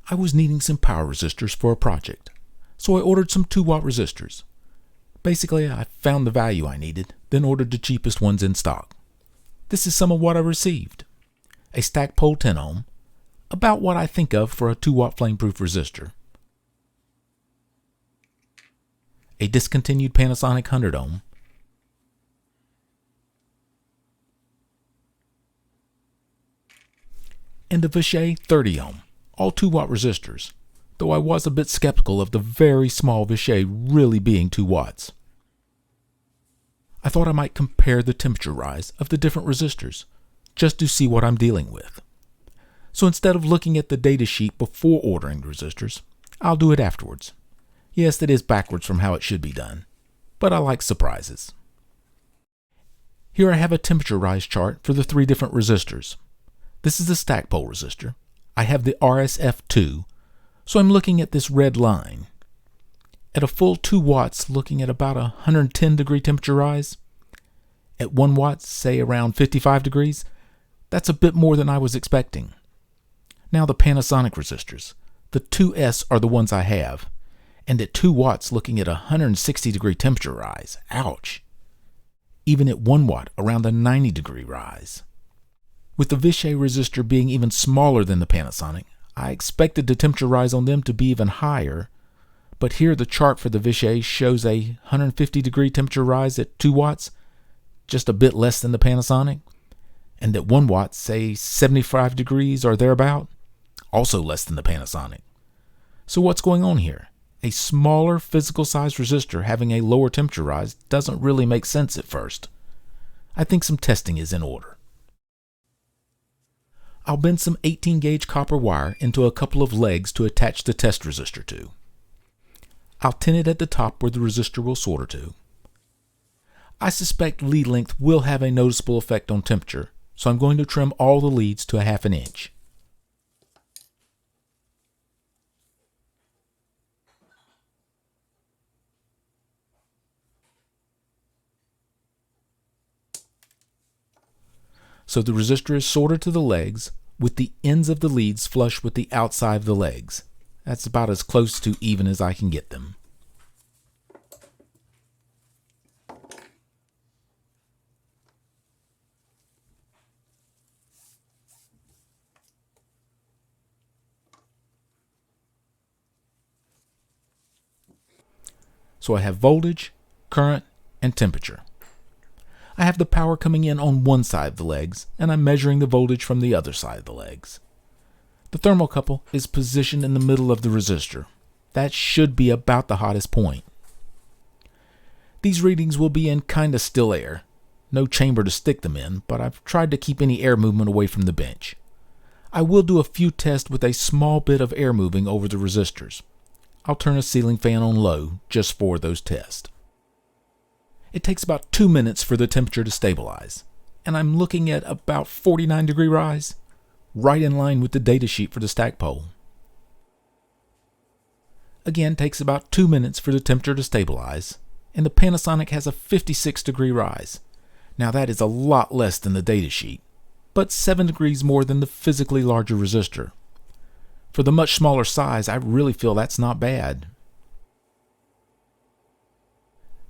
I was needing some power resistors for a project, so I ordered some 2-watt resistors. Basically, I found the value I needed, then ordered the cheapest ones in stock. This is some of what I received. A Stackpole 10 ohm, about what I think of for a 2-watt flameproof resistor. A discontinued Panasonic 100 ohm. And a Vishay 30 ohm, all 2-watt resistors, though I was a bit skeptical of the very small Vishay really being 2 watts. I thought I might compare the temperature rise of the different resistors, just to see what I'm dealing with. So instead of looking at the data sheet before ordering the resistors, I'll do it afterwards. Yes, it is backwards from how it should be done, but I like surprises. Here I have a temperature rise chart for the 3 different resistors. This is the Stackpole resistor. I have the RSF2, so I'm looking at this red line. At a full 2 watts, looking at about a 110 degree temperature rise. At 1 watt, say around 55 degrees. That's a bit more than I was expecting. Now the Panasonic resistors. The 2S are the ones I have. And at 2 watts, looking at a 160 degree temperature rise. Ouch! Even at 1 watt, around a 90 degree rise. With the Vishay resistor being even smaller than the Panasonic, I expected the temperature rise on them to be even higher, but here the chart for the Vishay shows a 150 degree temperature rise at 2 watts, just a bit less than the Panasonic, and at 1 watt, say 75 degrees or thereabout, also less than the Panasonic. So what's going on here? A smaller physical size resistor having a lower temperature rise doesn't really make sense at first. I think some testing is in order. I'll bend some 18 gauge copper wire into a couple of legs to attach the test resistor to. I'll tin it at the top where the resistor will solder to. I suspect lead length will have a noticeable effect on temperature, so I'm going to trim all the leads to a 1/2 inch. So the resistor is soldered to the legs with the ends of the leads flush with the outside of the legs. That's about as close to even as I can get them. So I have voltage, current, and temperature. I have the power coming in on one side of the legs, and I'm measuring the voltage from the other side of the legs. The thermocouple is positioned in the middle of the resistor. That should be about the hottest point. These readings will be in kinda still air. No chamber to stick them in, but I've tried to keep any air movement away from the bench. I will do a few tests with a small bit of air moving over the resistors. I'll turn a ceiling fan on low just for those tests. It takes about 2 minutes for the temperature to stabilize, and I'm looking at about 49 degree rise, right in line with the data sheet for the Stackpole. Again, takes about 2 minutes for the temperature to stabilize, and the Panasonic has a 56 degree rise. Now that is a lot less than the data sheet, but 7 degrees more than the physically larger resistor. For the much smaller size, I really feel that's not bad.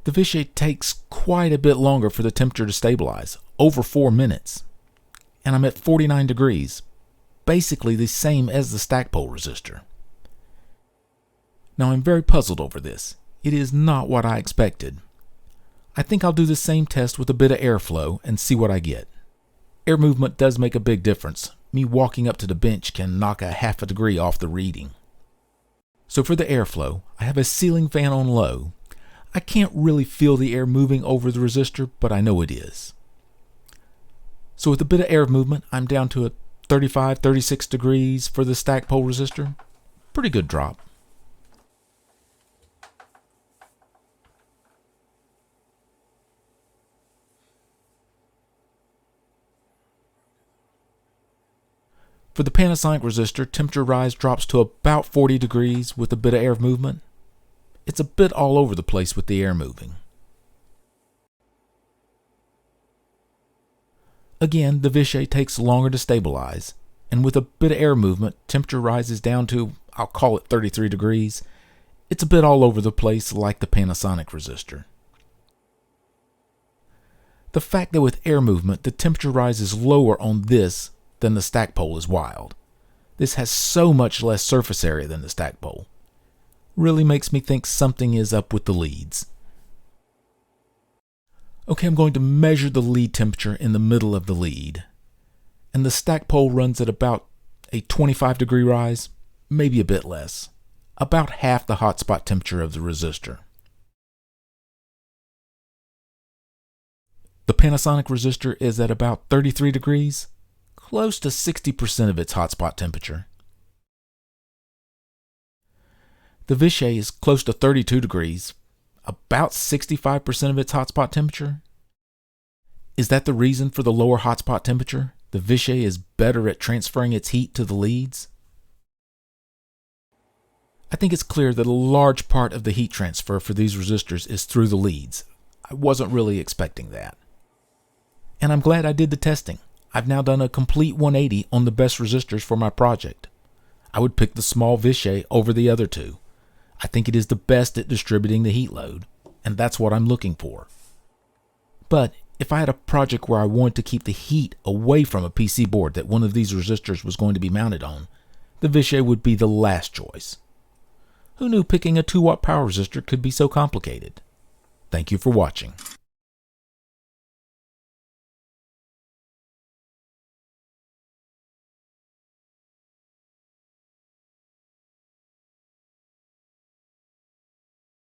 The Vishay takes quite a bit longer for the temperature to stabilize, over 4 minutes. And I'm at 49 degrees, basically the same as the Stackpole resistor. Now I'm very puzzled over this. It is not what I expected. I think I'll do the same test with a bit of airflow and see what I get. Air movement does make a big difference. Me walking up to the bench can knock a 1/2 degree off the reading. So for the airflow, I have a ceiling fan on low. I can't really feel the air moving over the resistor, but I know it is. So with a bit of air movement, I'm down to a 35, 36 degrees for the Stackpole resistor. Pretty good drop. For the Panasonic resistor, temperature rise drops to about 40 degrees with a bit of air movement. It's a bit all over the place with the air moving. Again, the Vishay takes longer to stabilize, and with a bit of air movement, temperature rises down to I'll call it 33 degrees. It's a bit all over the place like the Panasonic resistor. The fact that with air movement the temperature rises lower on this than the Stackpole is wild. This has so much less surface area than the Stackpole. Really makes me think something is up with the leads. Okay, I'm going to measure the lead temperature in the middle of the lead. And the Stackpole runs at about a 25 degree rise, maybe a bit less. About half the hotspot temperature of the resistor. The Panasonic resistor is at about 33 degrees, close to 60% of its hotspot temperature. The Vishay is close to 32 degrees, about 65% of its hotspot temperature. Is that the reason for the lower hotspot temperature? The Vishay is better at transferring its heat to the leads? I think it's clear that a large part of the heat transfer for these resistors is through the leads. I wasn't really expecting that. And I'm glad I did the testing. I've now done a complete 180 on the best resistors for my project. I would pick the small Vishay over the other two. I think it is the best at distributing the heat load, and that's what I'm looking for. But if I had a project where I wanted to keep the heat away from a PC board that one of these resistors was going to be mounted on, the Vishay would be the last choice. Who knew picking a 2-watt power resistor could be so complicated? Thank you for watching.